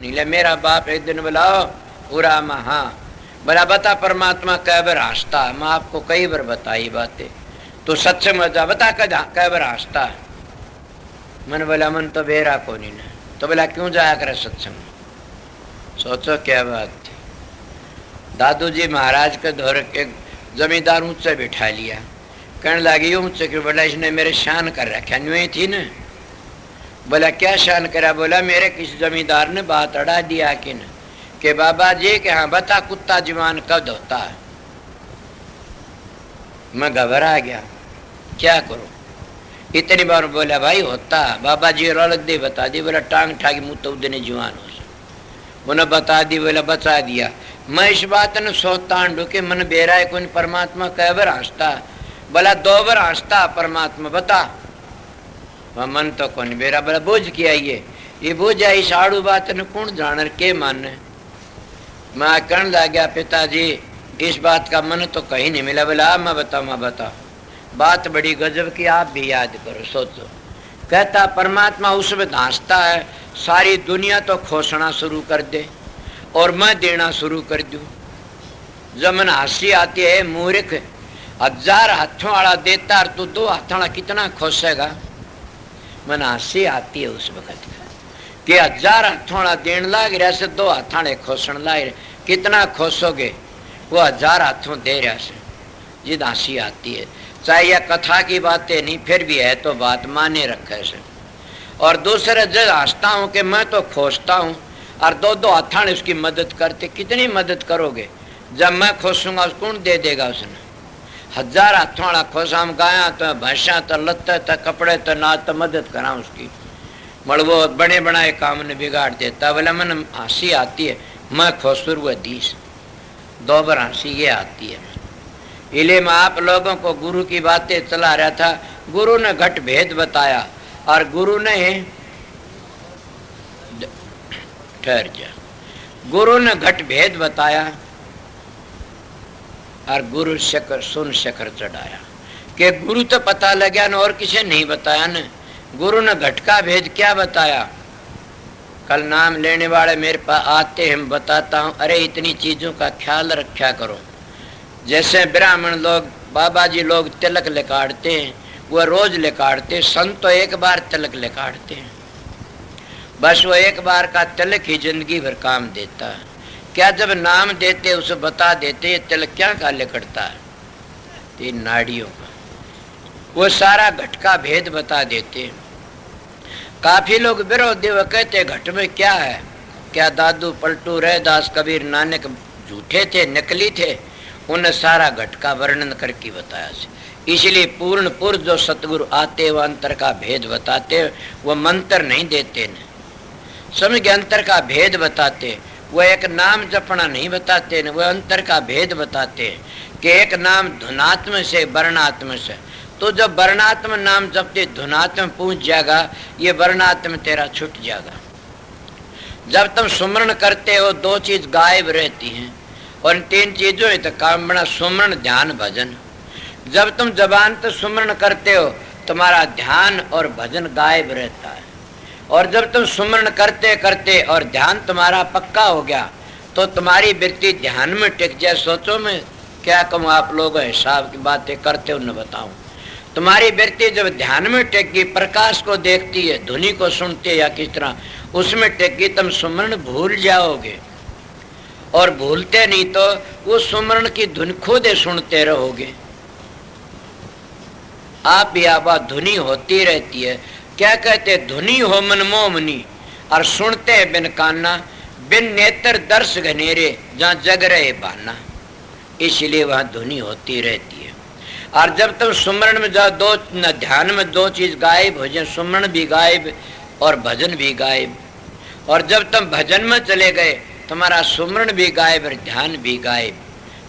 नीले मेरा बाप एक दिन बुलाओ पूरा महा बोला बता परमात्मा कै बार हंसता। मैं आपको कई बार बताई बातें, तो सच्चे में जा बता कै बार हंसता। मन बोला मन तो बेरा को नहीं ना। तो बोला क्यों जाया करे सत्संग। सोचो क्या बात थी। दादू जी महाराज के दौर के जमींदार ऊंचे बिठा लिया, कहने लगी ऊंचे कि बोला इसने मेरे शान कर रखा। न्यू थी न। बोला क्या शान करा। बोला मेरे किसी जमींदार ने बात अड़ा दिया कि न कि बाबा जी के हाँ बता कुत्ता जवान कब होता है। मैं घबरा गया, क्या करूं। इतनी बार बोला भाई होता। बाबा जी रौलक दे बता दी। बोला टांग ठाकी मुँह तो उदने जवान हो। उन्हें बता दी। बोला बचा दिया। मैं इस बात ने सोचता हूँ कि मन बेरा है कौन परमात्मा कै बार हंसता। बोला 2 बार हंसता परमात्मा बता। वह मन तो कौन बेरा। बोला बोझ किया ये बोझ आई साड़ू बात ने कौन जान के माने। मैं कहने लग गया पिताजी इस बात का मन तो कहीं नहीं मिला। बोला मैं बता बात बड़ी गजब की, आप भी याद करो सोचो। कहता परमात्मा उस वक्त हंसता है, सारी दुनिया तो खोसना शुरू कर दे और मैं देना शुरू कर दूं। जब मन हंसी आती है मूर्ख 1000 हाथों वाला देता और तू 2 हाथों वाला कितना खोसेगा। मन हंसी आती है उस वक्त कि 1000 हाथों वाला देने लाग रहा से 2 हाथों वाले खोसण लाग रहे, कितना खोसोगे। वो 1000 हाथों दे रहा से जिद हंसी आती है। चाहे यह कथा की बातें नहीं फिर भी है तो बात माने रखे से। और दूसरे जब हंसता हूँ कि मैं तो खोसता हूँ और 2 हाथों ने उसकी मदद करते। कितनी मदद करोगे। जब मैं खोसूंगा उसको कौन दे देगा। उसने 1000 हाथों वाला खोसा हम गाया तो भैंसा तो लत्ते तो कपड़े तो ना तो मदद करा उसकी मल वो बने बनाए काम ने बिगाड़ देता। बोला मन हंसी आती है मैं खोसुर हुआ 2 बार हंसी ये आती है। इसलिए मैं आप लोगों को गुरु की बातें चला रहा था। गुरु ने घट भेद बताया और गुरु ने ठहर जा गुरु ने घट भेद बताया और गुरु शकर सुन शकर चढ़ाया कि गुरु तो पता लगा न और किसी नहीं बताया न। गुरु ने घट का भेद क्या बताया। कल नाम लेने वाले मेरे पास आते हैं, बताता हूँ। अरे इतनी चीजों का ख्याल रखा करो। जैसे ब्राह्मण लोग बाबा जी लोग तिलक लिकाड़ते हैं, वह रोज लिकाड़ते। संत तो एक बार तिलक लिकाड़ते हैं, बस वो एक बार का तिलक ही जिंदगी भर काम देता है। क्या जब नाम देते उसे बता देते ये तिलक क्या का लिकड़ता है, तीन नाड़ियों का। वो सारा घट का भेद बता देते। काफी लोग विरोधी वो कहते घट में क्या है। क्या दादू पलटू रैदास कबीर नानक झूठे थे नकली थे। उन्हें सारा घट का वर्णन करके बताया। इसलिए पूर्ण पुरुष जो सतगुरु आते वो अंतर का भेद बताते। वो मंत्र नहीं देते न, समझ अंतर का भेद बताते। वो एक नाम जपना नहीं बताते न, वो अंतर का भेद बताते कि एक नाम धुनात्म से वर्णात्म से। तो जब वर्णात्म नाम जपते धुनात्म पहुंच जाएगा, ये वर्णात्म तेरा छूट जाएगा। जब तुम सुमरण करते हो 2 चीज गायब रहती हैं और इन 3 चीजों है तो काम बना सुमरण ध्यान भजन। जब तुम जबान तो सुमरण करते हो तुम्हारा ध्यान और भजन गायब रहता है। और जब तुम सुमरण करते करते और ध्यान तुम्हारा पक्का हो गया तो तुम्हारी वृत्ति ध्यान में टिक जाए। सोचो मैं क्या कहूँ, आप लोग हिसाब की बातें करते हो न बताऊं। तुम्हारी वृत्ति जब ध्यान में टिक गई, प्रकाश को देखती है, ध्वनि को सुनती है या किस तरह उसमें टिक गई, तुम सुमरण भूल जाओगे। और भूलते नहीं तो वो सुमरण की धुन खुद सुनते रहोगे। आप भी आबाद धुनी होती रहती है। क्या कहते धुनी हो मन मोमनी और सुनते हैं बिन काना, बिन नेत्र दर्श घनेरे जहाँ जग रहे बाना। इसलिए वहां धुनी होती रहती है। और जब तुम सुमरण में जाओ ध्यान में 2 चीज गायब हो जाए, सुमरण भी गायब और भजन भी गायब। और जब तुम भजन में चले गए तुम्हारा सुमरण भी गायब और ध्यान भी गायब।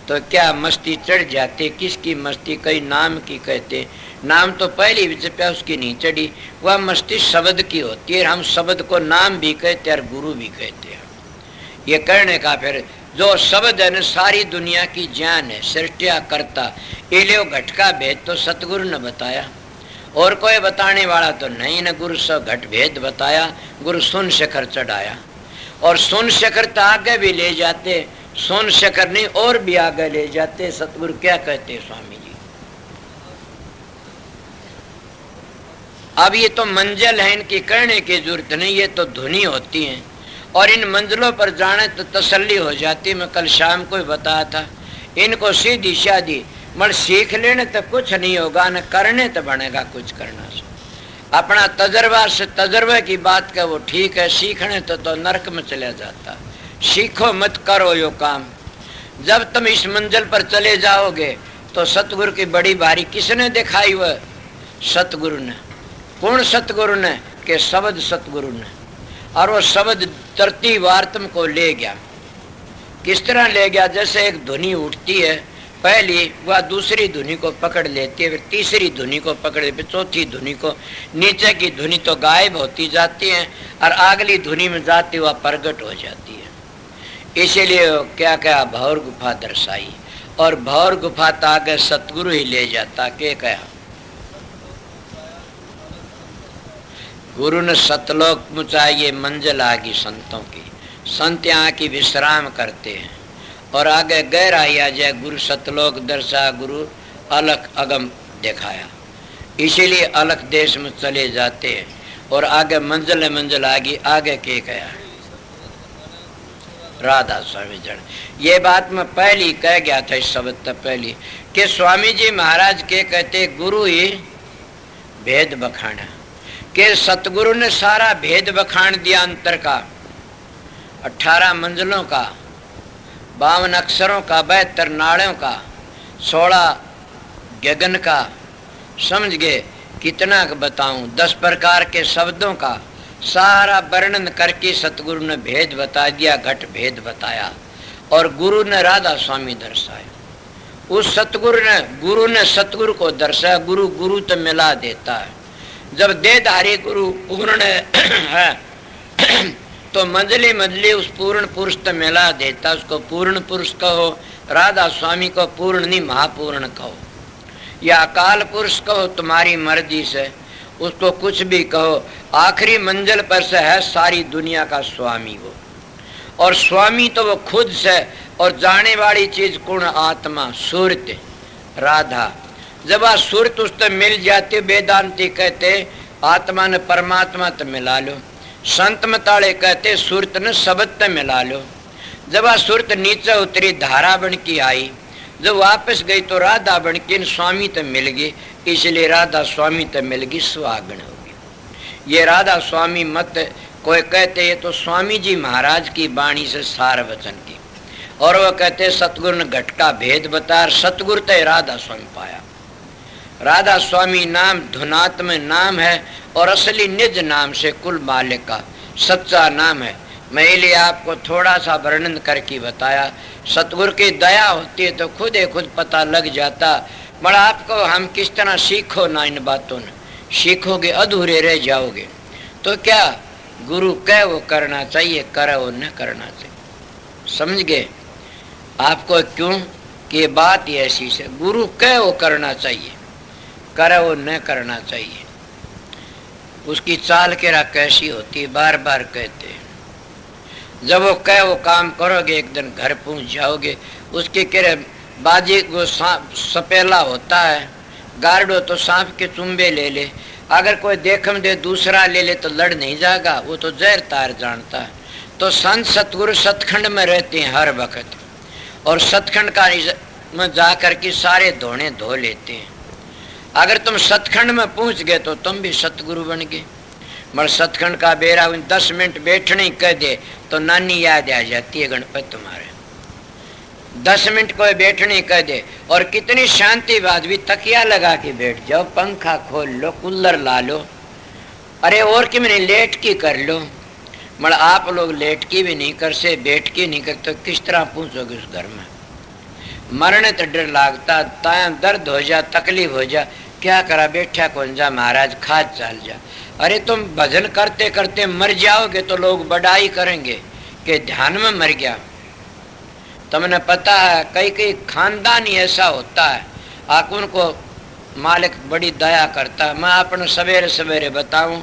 तो क्या मस्ती चढ़ जाती। किसकी मस्ती, कई नाम की कहते। नाम तो पहली विचप्या उसकी नहीं चढ़ी, वह मस्ती शब्द की होती है। हम शब्द को नाम भी कहते और गुरु भी कहते हैं। ये करने का फिर जो शब्द है न सारी दुनिया की जान है, सृष्टिया करता। इलियो घट का भेद तो सतगुरु ने बताया और कोई बताने वाला तो नहीं न। गुरु सब घट भेद बताया, गुरु सुन शिखर चढ़ाया। और सोन शकर तो आगे भी ले जाते, सोन शकर नहीं और भी आगे ले जाते। सतगुरु क्या कहते स्वामी जी, अब ये तो मंजिल है, इनकी करने की जरूरत नहीं, ये तो धुनी होती हैं और इन मंजिलों पर जाने तो तसल्ली हो जाती। मैं कल शाम को ही बताया था, इनको सीधी शादी मगर सीख लेने तो कुछ नहीं होगा, न करने तो बनेगा कुछ करना से। अपना तजर्बा से तजर्बे की बात का वो ठीक है, सीखने तो नरक में चला जाता। सीखो मत करो यो काम। जब तुम इस मंजिल पर चले जाओगे तो सतगुरु की बड़ी भारी किसने दिखाई? वह सतगुरु ने। कौन सतगुरु ने? के शब्द सतगुरु ने। और वो शब्द तरतीबवार तुमको ले गया। किस तरह ले गया? जैसे एक धुनी उठती है, पहली वह दूसरी धुनी को पकड़ लेती है, फिर तीसरी धुनी को पकड़ लेती है, चौथी धुनी को, नीचे की धुनी तो गायब होती जाती है और अगली धुनी में जाती वह प्रगट हो जाती है। इसीलिए क्या क्या भौर गुफा दर्शाई और भौर गुफा तो आगे सतगुरु ही ले जाता। के कहा गुरु ने सतलोक पहुंचाई, ये मंजिल आ गई संतों की। संत यहाँ की विश्राम करते हैं और आगे गहराई आ जाए। गुरु सतलोक दर्शा, गुरु अलख अगम दिखाया, इसीलिए अलख देश में चले जाते हैं और आगे मंजिल आ गई। आगे के कहा राधा स्वामी जन। ये बात मैं पहली कह गया था इस शब्द तक पहली कि स्वामी जी महाराज के कहते गुरु ही भेद बखाना, के सतगुरु ने सारा भेद बखान दिया अंतर का, 18 मंजिलों का, 52 अक्षरों का, 72 नाड़ों का, 16 गगन का। समझ गए? कितना बताऊं? 10 प्रकार के शब्दों का सारा वर्णन करके सतगुरु ने भेद बता दिया, घट भेद बताया और गुरु ने राधा स्वामी दर्शाया। उस गुरु ने सतगुरु को दर्शाया। गुरु गुरु तो मिला देता है। जब देहधारी गुरु पूर्ण है तो मंजली उस पूर्ण पुरुष तो मिला देता। उसको पूर्ण पुरुष कहो, राधा स्वामी को पूर्ण नहीं महापूर्ण कहो, या अकाल पुरुष कहो, तुम्हारी मर्जी से उसको कुछ भी कहो। आखिरी मंजिल पर से है सारी दुनिया का स्वामी वो, और स्वामी तो वो खुद से। और जाने वाली चीज कौन? आत्मा, सुरत, राधा। जब आ सुरत उससे मिल जाती, वेदांती कहते आत्मा ने परमात्मा तो मिला लो। संत मताड़े कहते सुरत ने शब्द तो मिला लो। जब आ सुरत नीचे उतरी, धारा बन की आई, जब वापस गई तो राधा बन के स्वामी तो मिल गई। इसलिए राधा स्वामी तो मिल गई, सुहागण होगी। ये राधा स्वामी मत कोई कहते ये तो स्वामी जी महाराज की वाणी से सार वचन की। और वह कहते सतगुरु ने घट का भेद बताया। सतगुरु तो राधा स्वामी पाया। राधा स्वामी नाम धुनात्म नाम है और असली निज नाम से कुल मालिक का सच्चा नाम है। मैं इसलिए आपको थोड़ा सा वर्णन करके बताया। सतगुरु की दया होती है तो खुद ही खुद पता लग जाता। मगर आपको हम किस तरह सीखो ना, इन बातों ने सीखोगे अधूरे रह जाओगे। तो क्या गुरु कह वो करना चाहिए, करे वो न करना चाहिए। समझ गए? आपको क्यों कि बात ही ऐसी से, गुरु कह वो करना चाहिए, करे वो न करना चाहिए। उसकी चाल केरा कैसी होती है, बार बार कहते हैं। जब वो कह वो काम करोगे, एक दिन घर पहुंच जाओगे। उसके केरे बाजी वो सपेला होता है, गार्डो तो सांप के चुम्बे ले ले। अगर कोई देखम दे दूसरा ले ले तो लड़ नहीं जाएगा, वो तो जहर तार जानता है। तो संत सतगुरु सतखंड में रहते हैं हर वक्त, और सतखंड का में जाकर के सारे धोने धो लेते हैं। अगर तुम सतखंड में पहुंच गए तो तुम भी सतगुरु बन गए। मगर सतखंड का बेरा 10 मिनट बैठने कह दे तो नानी याद आ जाती है गणपति तुम्हारे। 10 मिनट कोई बैठने कह दे और कितनी शांति बाद भी तकिया लगा के बैठ जाओ, पंखा खोल लो, कूलर ला लो, अरे और कि मैंने लेट की कर लो। मगर आप लोग लेट की भी नहीं कर से, बैठ की नहीं करते, तो किस तरह पहुंचोगे उस घर में? मरने तो डर लागता, ताया दर्द हो जा, तकलीफ हो जा, क्या करा बैठा कौन जा महाराज, खाद चाल जा। अरे तुम भजन करते करते मर जाओगे तो लोग बड़ाई करेंगे कि ध्यान में मर गया। तुमने पता है कई कई खानदान ही ऐसा होता है, आप उनको मालिक बड़ी दया करता है। मैं अपने सवेरे सवेरे बताऊं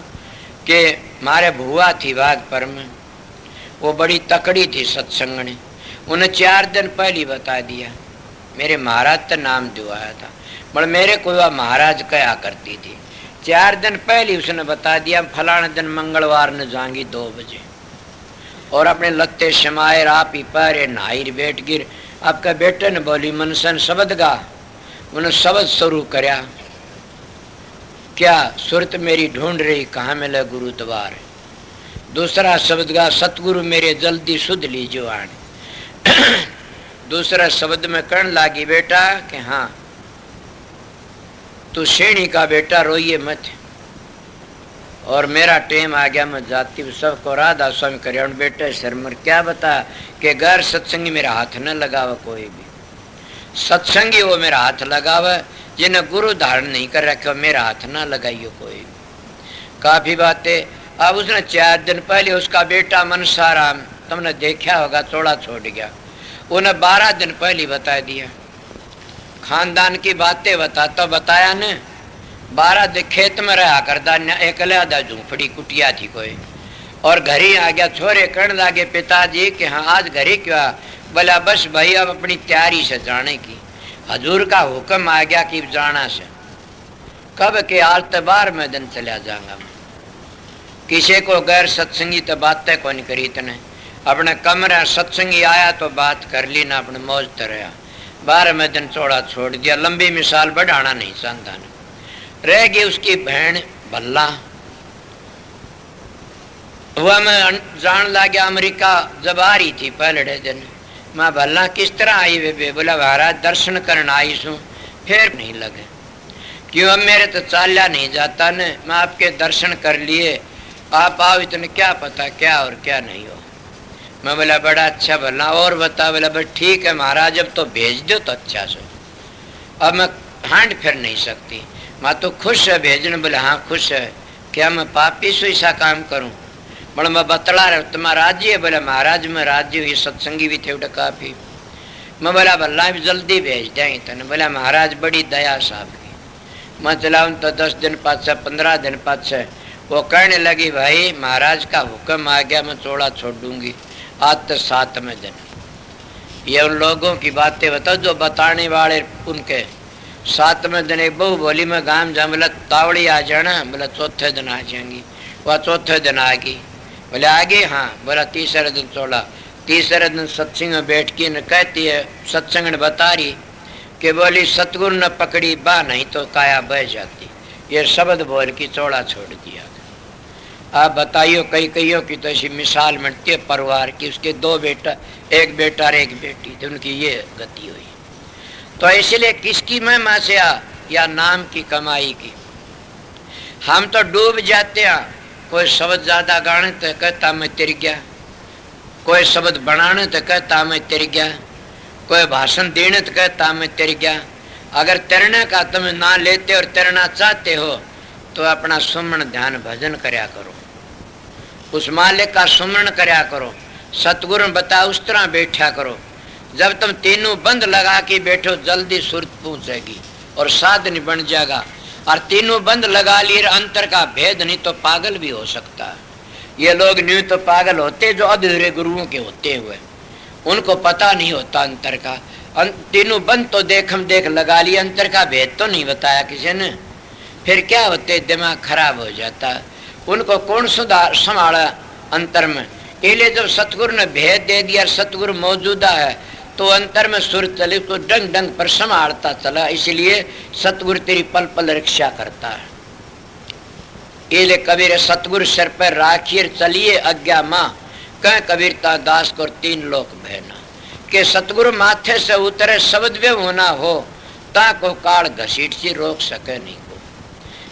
कि मारे भुआ थी बागपुर में, वो बड़ी तकड़ी थी सत्संगणी, उन्हें 4 दिन पहले बता दिया। मेरे महाराज तो नाम दिवाया था, पर मेरे को वह महाराज कहा करती थी। 4 दिन पहले उसने बता दिया फलाने दिन मंगलवार न जाएंगी 2 बजे, और अपने लत्ते शमायर आप ही पैरे नहाई बैठ गिर। आपका बेटे ने बोली मनसन शब्द गा, उन्हें शब्द शुरू करया, क्या सुरत मेरी ढूंढ रही कहाँ मिले गुरु द्वार। दूसरा शब्द गा, सतगुरु मेरे जल्दी सुध लीजिए आने। दूसरा शब्द में कहने लागी बेटा कि हाँ तू शेणी का बेटा रोइए मत, और मेरा टेम आ गया, मैं जाती हूँ। सबको राधा स्वामी करे बेटे शर्मर क्या बता कि गैर सत्संगी मेरा हाथ न लगावा, कोई भी सत्संगी वो मेरा हाथ लगावा, जिन्हें गुरु धारण नहीं कर रखे मेरा हाथ ना लगाइयो कोई भी। काफी बातें। अब उसने 4 दिन पहले उसका बेटा मनसाराम, तुमने देखा होगा, चोड़ा छोड़ गया, उन्हें 12 दिन पहले बता दिया। खानदान की बातें बताता बताया न। 12 दिन खेत में रहा करता, एक आधा झूंपड़ी कुटिया थी कोई, और घर ही आ गया। छोरे कहने लगे पिताजी कि हाँ आज घर ही क्यों? बोला बस भाई अब अपनी तैयारी से जाने की, हजूर का हुक्म आ गया कि जाना से। कब के आज तो 12 में दिन चला जाऊंगा। किसी को गैर सत्संगी तो बातें कौन करी तने, अपने कमरे सत्संगी आया तो बात कर ली ना, अपने मौज तरह 12 में दिन चौड़ा छोड़ दिया। लंबी मिसाल बढ़ाना नहीं चाहता ने। रह गई उसकी बहन भल्ला, वह मैं जान लगा अमेरिका जब आ रही थी पहले दिन। मैं भल्ला किस तरह आई वे? बोला महाराज दर्शन करना आई सू, फिर नहीं लगे क्यों? अब मेरे तो चाल्या नहीं जाता न, मैं आपके दर्शन कर लिए, आप आओ इतने क्या पता क्या और क्या नहीं हो। मैं बोला बड़ा अच्छा भला, और बता? बोला बस ठीक है महाराज अब तो भेज दो तो अच्छा से, अब मैं हांड फिर नहीं सकती। मैं तो खुश है भेजने। बोले हाँ खुश है, क्या मैं पापी से ऐसा काम करूं? बोले मैं बतला रहा तुम्हारा राज्य है? बोला महाराज मैं राज्य ये सत्संगी भी थे उठा काफी। मैं बोला भल्ला भी जल्दी भेज दें तने। बोला महाराज बड़ी दया साहब की। मैं चलाऊँ तो 10 दिन पाछे 15 दिन पाछे वो कहने लगी भाई महाराज का हुक्म आ गया, मैं चौड़ा छोड़ दूंगी। आज तो 7वें दिन। ये उन लोगों की बातें बताओ जो बताने वाले, उनके 7वें दिन एक बहू बोली मैं गांव जा। बोला तावड़ी आ जाना। बोला 4थे दिन आ जाएंगी। वह 4थे दिन आ गई। बोले आ गई? हाँ। बोला 3रे दिन चौड़ा। 3रे दिन सत्संग में बैठ के न कहती है, सत्संग ने बता रही कि बोली सतगुरु न पकड़ी बा नहीं तो काया बह जाती। ये शब्द बोल की चौड़ा छोड़ दिया। आप बताइयो कई कईयों की तो ऐसी मिसाल मिलती है परिवार की, उसके 2 बेटा, एक बेटा और एक बेटी, तो उनकी ये गति हुई। तो इसलिए किसकी महिमा से या नाम की कमाई की हम तो डूब जाते हैं। कोई शब्द ज्यादा गाने तो कहता मैं तिर गया, कोई शब्द बनाने तो कहता मैं तिर गया, कोई भाषण देने तो कहता मैं तिर गया। अगर तैरने का तुम ना लेते और तैरना चाहते हो तो अपना सुमरण ध्यान भजन करया करो, उस मालिक का सुमरण करया करो, सतगुरु बता उस तरह बैठा करो। जब तुम तीनों बंद लगा के बैठो जल्दी सुरत पहुंचेगी और साधन बन जाएगा। और तीनों बंद लगा लिए अंतर का भेद नहीं तो पागल भी हो सकता है। ये लोग न्यू तो पागल होते जो अधूरे गुरुओं के होते हुए, उनको पता नहीं होता अंतर का। तीनों बंद तो देख हम देख लगा लिए, अंतर का भेद तो नहीं बताया किसी ने। फिर क्या होते, दिमाग खराब हो जाता। उनको कौन सुधार संभाला अंतर में? इसलिए जब सतगुरु ने भेद दे दिया, सतगुरु मौजूदा है तो अंतर में सुर चले तो डंग डंग पर संभालता चला। इसलिए सतगुरु तेरी पल पल रक्षा करता है। इसलिए कबीर सतगुरु सिर पर राखिए चलिए आज्ञा माँ, कह कबीरता दास को 3 लोक बहना। के सतगुरु माथे से उतरे शब्द वे होना हो ता को काल घसीट सी रोक सके नहीं को,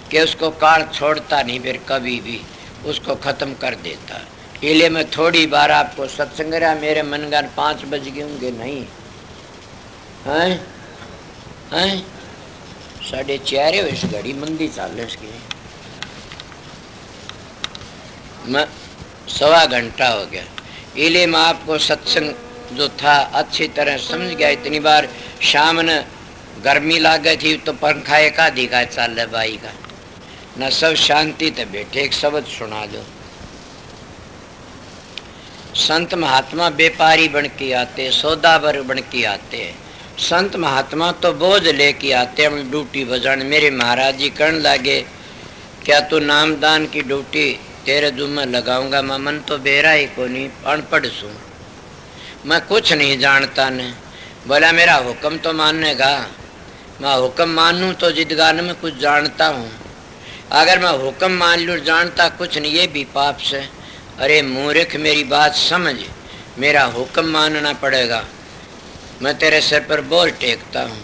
कि उसको काल छोड़ता नहीं, फिर कभी भी उसको खत्म कर देता। इसलिए मैं थोड़ी बार आपको सत्संग रहा, मेरे मनगन 5 बज गए होंगे नहीं हैं हैं 4:30 हो, इस घड़ी मंदी चाल इसकी। मैं 1.25 घंटा हो गया। इसलिए मैं आपको सत्संग जो था अच्छी तरह समझ गया। इतनी बार शाम ने गर्मी लाग गई थी तो पंखा एक आधी का चाल बाई का न, सब शांति ते बैठे। एक शब्द सुना दो। संत महात्मा व्यापारी बन के आते, सौदागर बन के आते। संत महात्मा तो बोझ लेके आते अपनी ड्यूटी बजाने। मेरे महाराज जी कहने लगे, क्या तू नामदान की ड्यूटी तेरे जुम्मे लगाऊंगा? मैं मन तो बेरा ही को नहीं, अनपढ़ सू, मैं कुछ नहीं जानता ने। बोला मेरा हुक्म तो मानेगा। मैं हुक्म मानूं तो जिदगान में कुछ जानता हूँ, अगर मैं हुक्म मान लूँ जानता कुछ नहीं, ये भी पाप से। अरे मूर्ख मेरी बात समझ, मेरा हुक्म मानना पड़ेगा, मैं तेरे सिर पर बोझ टेकता हूँ।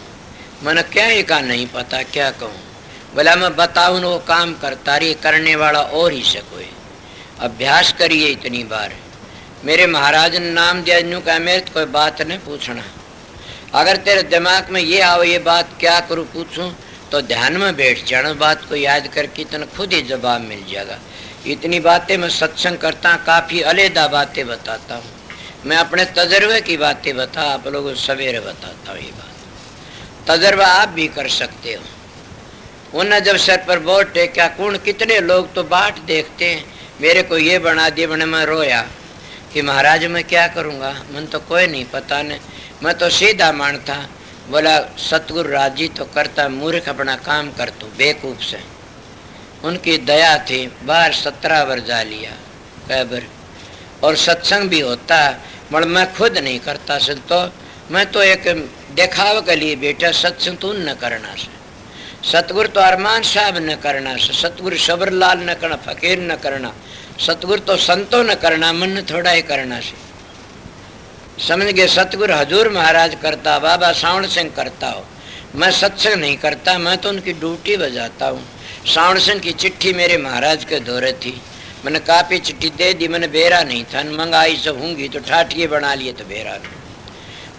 मैंने क्या ही कहा नहीं पता क्या कहूँ। बोला मैं बताऊँ वो काम करता रही, करने वाला और ही से कोई। अभ्यास करिए इतनी बार। मेरे महाराज ने नाम दिया, यूँ कहा मेरे तो कोई बात नहीं पूछना, अगर तेरे दिमाग में ये आओ ये बात क्या करूँ पूछूं तो ध्यान में बैठ जाना, बात को याद करके तेन खुद ही जवाब मिल जाएगा। इतनी बातें मैं सत्संग करता, काफ़ी अलहदा बातें बताता हूँ। मैं अपने तजर्बे की बातें बता, आप लोगों को सवेरे बताता हूँ। ये बात तजर्बा आप भी कर सकते हो। उन्हें जब सर पर बोझ टेका, कौन कितने लोग तो बाट देखते हैं, मेरे को ये बना दिए, बने मैं रोया कि महाराज मैं क्या करूँगा, मन तो कोई नहीं पता नहीं, मैं तो सीधा मानता। बोला सतगुरु राजी तो करता, मूर्ख अपना काम कर तू बेकूफ से। उनकी दया थी, बाहर 17 वर्ष जा लिया कैबर, और सत्संग भी होता, मगर मैं खुद नहीं करता से, तो मैं तो एक दिखाव के लिए बेटा सत्संग तो न करना से। सतगुरु तो अरमान साहब न करना से, सतगुरु सबरलाल न करना, फकीर न करना, सतगुरु तो संतों न करना, मन थोड़ा ही करना से। समझ गए? सतगुरु हजूर महाराज करता, बाबा सावण सिंह करता हो, मैं सत्संग नहीं करता, मैं तो उनकी ड्यूटी बजाता हूँ। सावण सिंह की चिट्ठी मेरे महाराज के दौरे थी, मैंने कापी चिट्ठी दे दी, मैंने बेरा नहीं था, मंगाई सब होंगी तो ठाठिए बना लिए तो बेरा नहीं,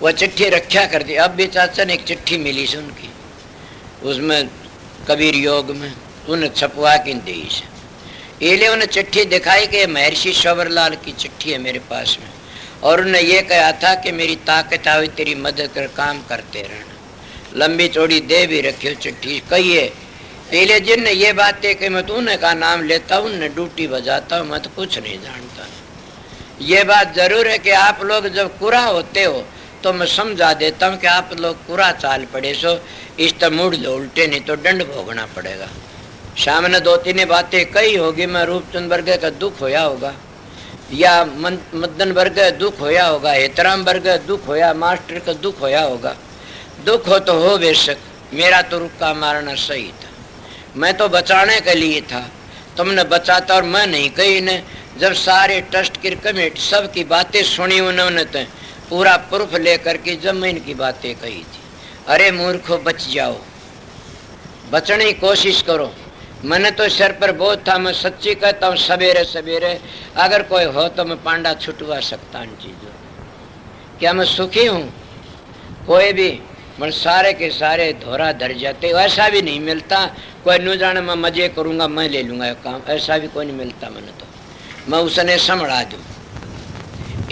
वह चिट्ठी रखा कर दी। अब भी चाचा ने एक चिट्ठी मिली से उनकी, उसमें कबीर योग में उन्हें छपवा के दी से, इसलिए उन्हें चिट्ठी दिखाई कि महर्षि शबरलाल की चिट्ठी है मेरे पास में, और उन्हें यह कहा था कि मेरी ताकत आई तेरी मदद कर काम करते रहना। लंबी चौड़ी दे भी रखी हो चिट्ठी, कहिए इसलिए जिनने ये बातें कि मैं तूने का नाम लेता हूँ, उन्हें ड्यूटी बजाता हूँ, मैं तो कुछ नहीं जानता। ये बात जरूर है कि आप लोग जब कुरा होते हो तो मैं समझा देता हूँ कि आप लोग कुरा चाल पड़े सो, इस तरह मुड़ लो उल्टे, नहीं तो दंड भोगना पड़ेगा। सामने 2-3 बातें कही होगी, मैं रूपचंद वर्ग का दुख होया होगा, या मदन वर्ग दुख होया होगा, हेतराम वर्ग दुख होया, मास्टर का दुख होया होगा। दुख हो तो हो बेशक, मेरा तो रुक्का मारना सही था, मैं तो बचाने के लिए था, तुमने बचाता और मैं नहीं कही ने। जब सारे ट्रस्ट की कमेटी सब की बातें सुनी उन्होंने तो पूरा प्रूफ लेकर के जमीन की बातें कही थी। अरे मूर्खो बच जाओ, बचने की कोशिश करो। मैंने तो सर पर बोझ था, मैं सच्ची कहता हूँ, सवेरे सवेरे अगर कोई हो तो मैं पांडा छुटवा सकता इन चीज़ों। क्या मैं सुखी हूँ? कोई भी मैं सारे के सारे धोरा धर जाते, ऐसा भी नहीं मिलता। कोई न जाने मैं मजे करूँगा, मैं ले लूँगा ये काम, ऐसा भी कोई नहीं मिलता। मैंने तो मैं उसने संभड़ा दूँ,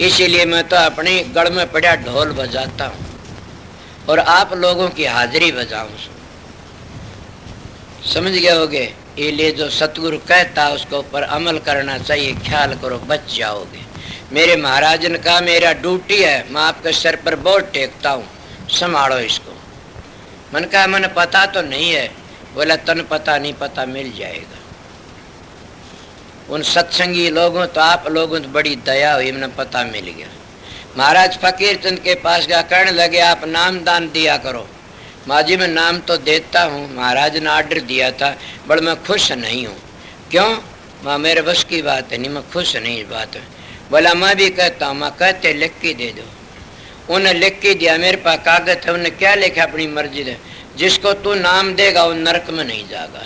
इसीलिए मैं तो अपनी गढ़ में पड़ा ढोल बजाता हूँ और आप लोगों की हाजिरी बजाऊँ। समझ गए होगे? इसलिए जो सतगुरु कहता है उसके ऊपर अमल करना चाहिए, ख्याल करो बच जाओगे। मेरे महाराज ने कहा मेरा ड्यूटी है, मैं आपके सर पर बोझ टेकता हूँ, संभालो इसको। मैंने कहा मैंने पता तो नहीं है। बोला तन पता नहीं, पता मिल जाएगा। उन सत्संगी लोगों तो आप लोगों तो बड़ी दया हुई, मैंने पता मिल गया। महाराज फकीर चंद के पास गया, कहने लगे आप नाम दान दिया करो। माजी मैं नाम तो देता हूँ, महाराज ने आर्डर दिया था, बड़ मैं खुश नहीं हूँ। क्यों? माँ मेरे बस की बात है नहीं, मैं खुश नहीं इस बात है। बोला मैं भी कहता हूँ। माँ कहते लिख के दे दो। उन्हें लिख के दिया, मेरे पास कागज है। उन्हें क्या लिखा? अपनी मर्जी है, जिसको तू नाम देगा वो नरक में नहीं जाएगा,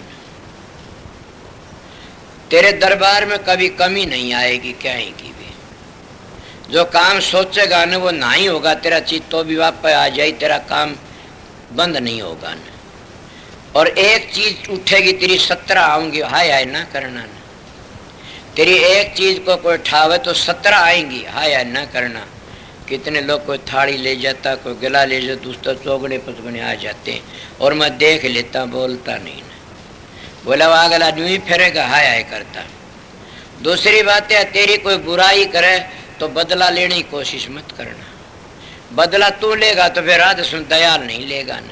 तेरे दरबार में कभी कमी नहीं आएगी क्या ही की भी। जो काम सोचेगा न वो ना ही होगा, तेरा चीज तो भी वापस आ जाए, तेरा काम बंद नहीं होगा न। और एक चीज उठेगी तेरी 17 आऊंगी, हाय हाय ना करना न। तेरी एक चीज को कोई ठावे तो 17 आएंगी, हाय हाय ना करना। कितने लोग कोई थाली ले जाता, कोई गिला ले जाता, दूसरा चौगने पचगने आ जाते हैं और मैं देख लेता, बोलता नहीं। बोला वो अगला यूं ही फिरेगा, हाय हाय करता। दूसरी बात है तेरी कोई बुराई करे तो बदला लेने की कोशिश मत करना। बदला तू लेगा तो फिर राधा स्वामी दयाल नहीं लेगा न।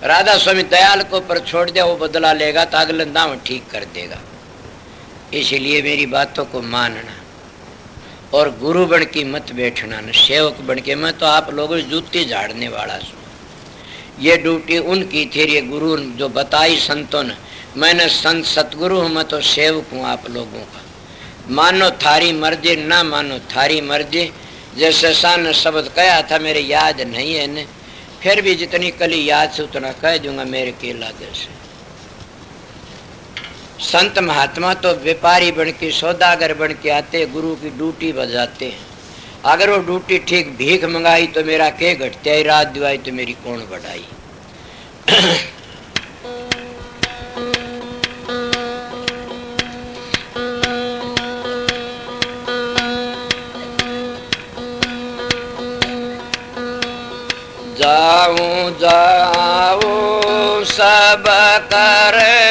राधा स्वामी दयाल को ऊपर छोड़ दे, वो बदला लेगा तो अगले दाम ठीक कर देगा। इसलिए मेरी बातों को मानना और गुरु बन के मत बैठना न, सेवक बन के। मैं तो आप लोगों की जूती झाड़ने वाला हूँ। ये ड्यूटी उनकी थी, ये गुरु जो बताई संतों ने। मैंने संत सतगुरु हूँ, मैं तो सेवक हूँ आप लोगों का। मानो थारी मर्जी, ना मानो थारी मर्जी। जैसे सान शब्द कहा था, मेरे याद नहीं है न, फिर भी जितनी कली याद से उतना कह दूंगा मेरे केला जैसे। संत महात्मा तो व्यापारी बन के, सौदागर बन के आते, गुरु की ड्यूटी बजाते हैं। अगर वो ड्यूटी ठीक भीख मंगाई तो मेरा के घटते आई, रात दिवाई तो मेरी कौन बढ़ाई। जाऊं जाऊं सब करे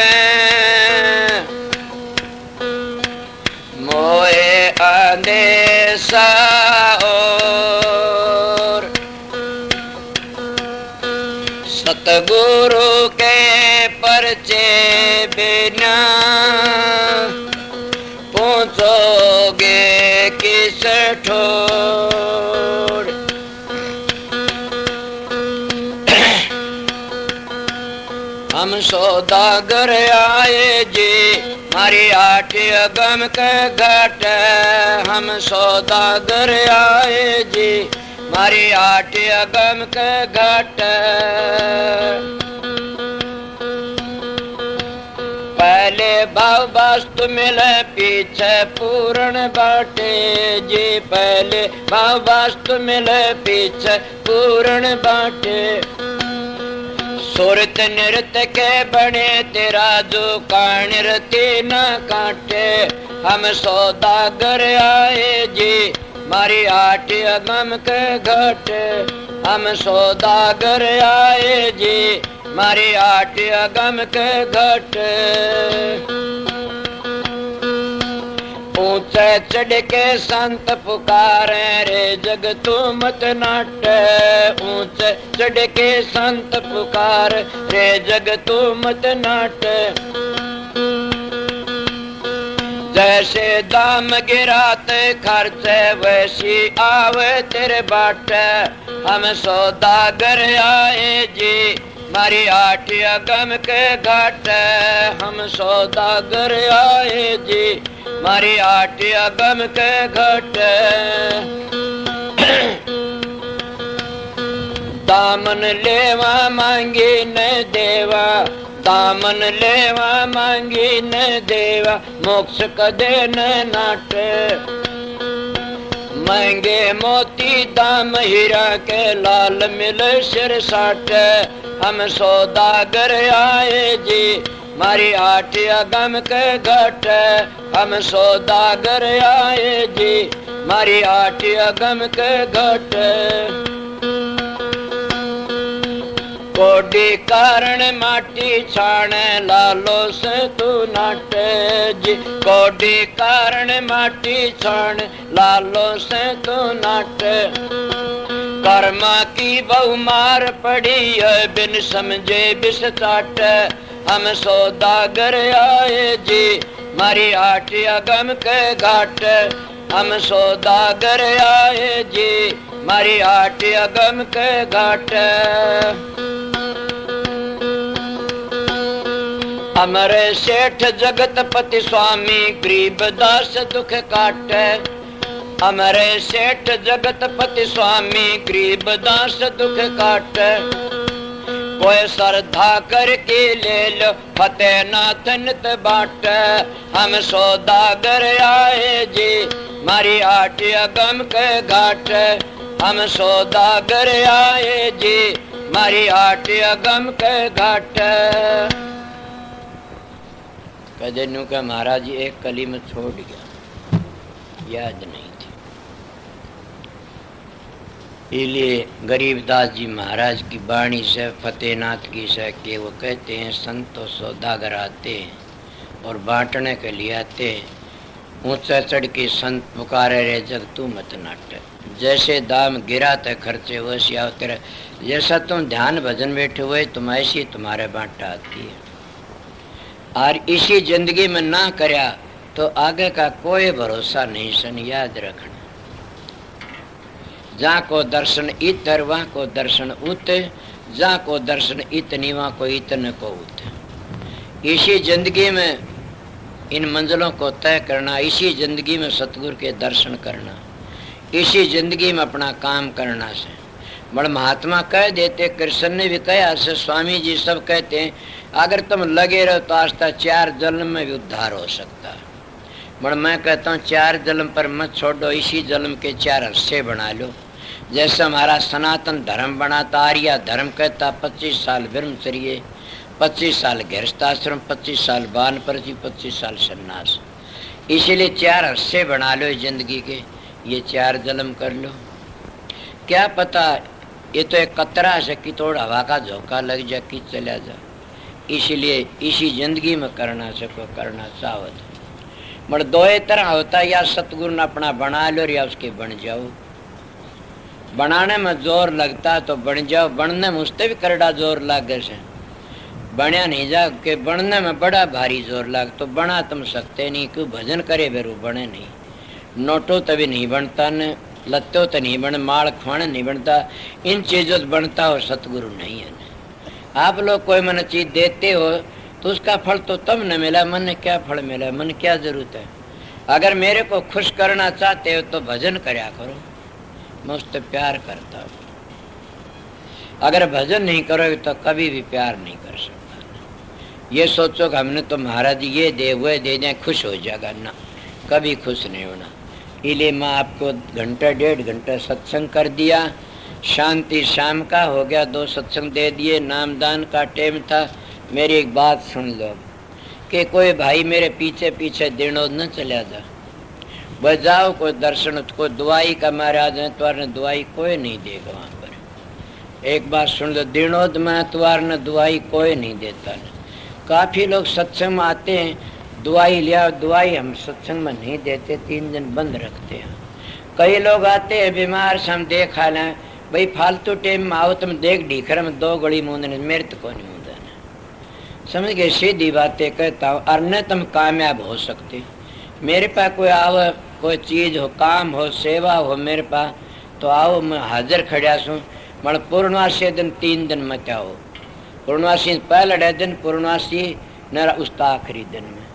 मोए अंदेशा और सतगुरु के परचे बिना पहुंचोगे किस ठोर। हम सौदागर आए जी मारी आठ अगम के घट। हम सौदागर आए जी मारी आठ अगम के घट। पहले भाव वास्तु मिले पीछे पूर्ण बाटे जी। पहले भाव वास्तु मिले पीछे पूर्ण बाटे। सुरत नृत्य के बने तेरा जो कानरती न काटे। हम सौदागर आए जी मारी आठ अगम के घट। हम सौदागर आए जी मारी आठ अगम के घट। ऊंचे चढ़ के संत पुकारे रे जग तू मत नाट। ऊंचे चढ़ के संत पुकार रे जग तू मत नाट। जैसे दाम गिरात खर्च वैसी आवे तेरे बाट। हम सौदागर आए जी मारी आठ अगम के घाट। हम सौदागर आए जी मारी आठ अगम के घट। दामन लेवा मांगी न देवा। दामन लेवा मांगी न देवा। मोक्ष कदे न नाट। महंगे मोती दाम हीरा के लाल मिले सिर साठ। हम सौदागर आए जी मारी आठ अगम के घट। हम सौदागर आए जी मारी आठ अगम के घट। कोडी कारण माटी छाण लालो से तू नाट जी। कोडी कारण माटी छाण लालो से तू नाट। कर्मा की बहु मार पड़ी है बिन समझे बिस चाट। हम सौदागर आए जी मारी आठ अगम के घाट। हम सौदागर आए जी मारी आठ अगम के घाट। अमर सेठ जगतपति स्वामी गरीबदास दुख काट। अमर सेठ जगतपति स्वामी गरीबदास दुख काट। कोई श्रद्धा करके ले लो फतेह नाथ नित बाट। हम सौदागर आए जी मारी आठ अगम के घाट। हम सौदागर आए जी मारी आठ अगम के घाट। कदे नु का महाराज जी एक कली में छोड़ गया, याद नहीं थी। इसलिए गरीबदास जी महाराज की वाणी से फतेहनाथ की से कि वो कहते हैं संत तो सौदागर आते हैं और बांटने के लिए आते हैं। ऊंचा चढ़ के संत पुकारे रे जग तू मत नाट। जैसे दाम गिरा ते खर्चे वैसी आओ तेरा। जैसा तुम ध्यान भजन बैठे हुए तुम ऐसी तुम्हारे बांटा आती है। और इसी जिंदगी में ना करया तो आगे का कोई भरोसा नहीं सन, याद रखना। जहाँ को दर्शन इतर वहाँ को दर्शन उत, जहाँ को दर्शन इतनी वहाँ को इतने को उत। इसी जिंदगी में इन मंजिलों को तय करना, इसी जिंदगी में सतगुरु के दर्शन करना, इसी जिंदगी में अपना काम करना से बड़ महात्मा कह देते। कृष्ण ने भी कहा से, स्वामी जी सब कहते हैं अगर तुम लगे रहो तो आज तक 4 जन्म में भी उद्धार हो सकता है। बड़ मैं कहता हूँ 4 जन्म पर मत छोड़ो, इसी जन्म के 4 हिस्से बना लो। जैसे हमारा सनातन धर्म बनाता, आर्य धर्म कहता 25 साल ब्रह्मचर्य, 25 साल गृहस्थाश्रम, 25 साल वानप्रस्थी, 25 साल सन्यास। इसीलिए 4 हिस्से बना लो जिंदगी के, ये 4 जन्म कर लो। क्या पता ये तो एक कतरा से कि थोड़ा हवा का झोंका लग जा कि चला जा। इसीलिए इसी जिंदगी में करना सको, करना चाहो तो। मगर 2 तरह होता है, या सतगुरु ने अपना बना लो या उसके बन जाओ। बनाने में जोर लगता तो बन जाओ, बनने में उससे भी करड़ा जोर लागे से बनया नहीं जा के बनने में बड़ा भारी जोर लाग तो बना तुम सकते नहीं। क्यों भजन करे बेरू बने नहीं। नोटो तभी नहीं बनता न, लत्तो तो नहीं बन, माल खुआने नहीं बनता, इन चीजों से बनता हो सतगुरु नहीं है। आप लोग कोई मन चीज देते हो तो उसका फल तो तब न मिला, मन ने क्या फल मिला, मन क्या जरूरत है। अगर मेरे को खुश करना चाहते हो तो भजन करया करो, मैं उससे प्यार करता हूँ। अगर भजन नहीं करोगे तो कभी भी प्यार नहीं कर सकता। ये सोचो कि हमने तो महाराज ये दे वो दे दें खुश हो जाएगा, ना, कभी खुश नहीं होना। इसलिए मैं आपको घंटा 1.5 घंटा सत्संग कर दिया, शांति शाम का हो गया, 2 सत्संग दे दिए, नामदान का टाइम था। मेरी एक बात सुन लो कि कोई भाई मेरे पीछे पीछे दिनों न चला जा, बजाओ कोई दर्शन, कोई दुआई का महाराज है तो दुआई कोई नहीं देगा वहाँ पर। एक बात सुन लो, दिनोद में त्वार न दुआई कोई नहीं देता। काफी लोग सत्संग में आते हैं, दुआई लिया, दुआई हम सत्संग में नहीं देते, 3 दिन बंद रखते हैं। कई लोग आते हैं बीमार से, हम देखा लें भाई फालतू टाइम में आओ, तुम देख ढीखर में 2 गड़ी मूंदने, मेरे तो कोई नहीं मूंदना। समझ गए, सीधी बातें कहता हूँ। और न तुम कामयाब हो सकते। मेरे पास कोई आओ, कोई चीज हो, काम हो, सेवा हो मेरे पास तो आओ, मैं हाजिर खड़ा सूँ। मगर पूर्णवासी दिन 3 दिन मत आओ, पूर्णवासी पहले दिन, पूर्णवासी न उसका आखिरी दिन में,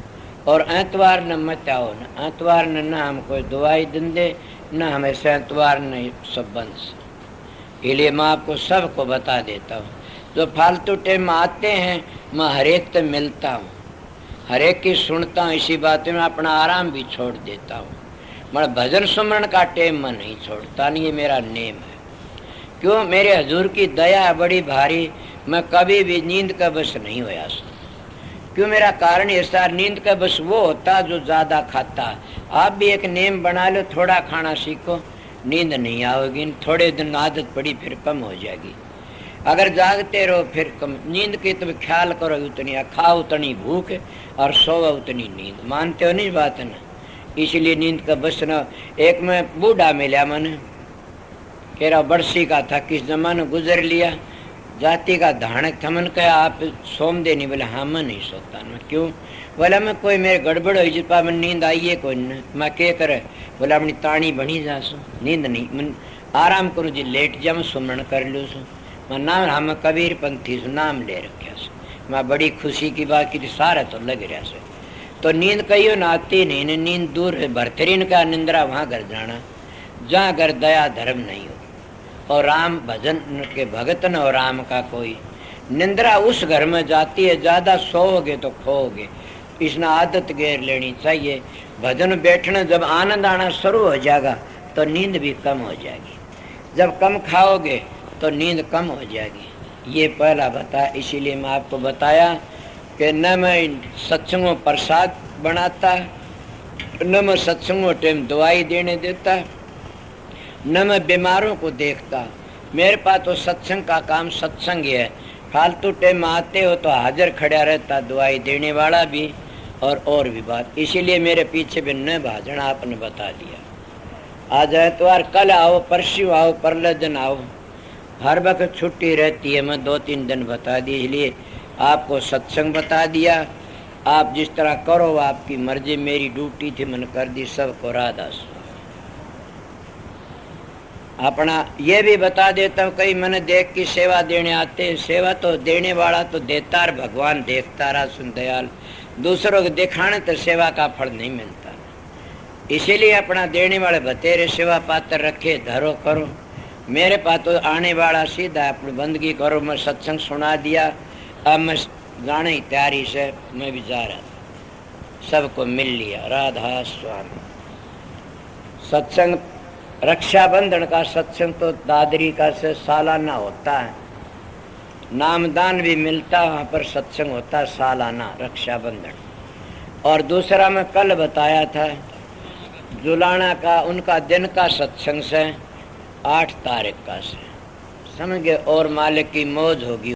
और एतवार न मत आओ। न एतवार न हम कोई दवाई दिन दे, न हमेशा एतवार न संबंध से। इसलिए मैं आपको सबको बता देता हूँ, जो फालतू टाइम में आते हैं मैं हरेक से मिलता हूँ, हरेक की सुनता हूँ। इसी बात में अपना आराम भी छोड़ देता हूँ, मगर भजन सुमरण का टाइम मैं नहीं छोड़ता, नहीं, ये मेरा नेम है। क्यों? मेरे हजूर की दया है बड़ी भारी, मैं कभी भी नींद का बस नहीं होया। क्यों? मेरा कारण ऐसा, नींद का बस वो होता जो ज्यादा खाता। आप भी एक नेम बना लो, थोड़ा खाना सीखो, नींद नहीं आओगी। थोड़े दिन आदत पड़ी फिर कम हो जाएगी। अगर जागते रहो फिर कम। नींद की तुम ख्याल करो उतनी, खाओ उतनी भूख और सोओ उतनी नींद। मानते हो नहीं बात ना? इसलिए नींद का बस न। एक में बूढ़ा मिला मन, कह रहा बरसी का था, किस जमाने गुजर लिया, जाति का धानक थमन कहा आप सोम दे नहीं। बोले हाँ मैं नहीं सोता ना। क्यों? बोला मैं कोई मेरे गड़बड़ हो जिपा मैं नींद आई है कोई न, मैं क्या करे? बोला अपनी ताणी बनी जा सो, नींद नहीं, मैं आराम करूँ जी, लेट जा, मैं सुमरण कर लूँ सो। मैं नाम हम कबीर पंथी सो नाम ले रखा से, मैं बड़ी खुशी की बात की सारा तो लग रहा से। तो नींद कहियो ना आती नहीं, नींद दूर है। भरतरीन का निंद्रा वहाँ घर जाना जहाँ घर दया धर्म नहीं हो और राम भजन के भगत न हो, राम का कोई निंद्रा उस घर में जाती है। ज्यादा सोओगे तो खोओगे, इसने आदत गैर लेनी चाहिए। भजन बैठना जब आनंद आना शुरू हो जाएगा तो नींद भी कम हो जाएगी, जब कम खाओगे तो नींद कम हो जाएगी। ये पहला बता। इसीलिए मैं आपको बताया कि न मैं सत्संगों प्रसाद बनाता, न मैं सत्संगों टाइम दवाई देने देता, न मैं बीमारों को देखता। मेरे पास तो सत्संग का काम सत्संग ही है। फालतू टाइम आते हो तो हाजिर खड़ा रहता, दवाई देने वाला भी और भी बात, इसीलिए मेरे पीछे भी न भाजन आपने बता दिया। आज एतवार, कल आओ, परसों आओ, परले दिन आओ, हर वक्त छुट्टी रहती है। मैं 2-3 दिन बता दी, इसलिए आपको सत्संग बता दिया। आप जिस तरह करो आपकी मर्जी, मेरी ड्यूटी थी मैंने कर दी। सबको राधा अपना ये भी बता देता हूँ, कई मैंने देख की सेवा देने आते हैं। सेवा तो देने वाला तो देता और भगवान देखता रहा सुन दयाल, दूसरों को दिखाने तो सेवा का फल नहीं मिलता। इसीलिए अपना देने वाले बतेरे सेवा पात्र रखे, धरो करो। मेरे पास तो आने वाला सीधा अपनी बंदगी करो। मैं सत्संग सुना दिया, अब मैं जाने की तैयारी से मैं भी जा रहा था, सबको मिल लिया। राधा स्वामी। सत्संग रक्षाबंधन का सत्संग तो दादरी का से सालाना होता है, नामदान भी मिलता, वहाँ पर सत्संग होता है सालाना रक्षाबंधन। और दूसरा मैं कल बताया था जुलाना का, उनका दिन का सत्संग से 8 तारीख का से समझ गए। और मालिक की मौज होगी।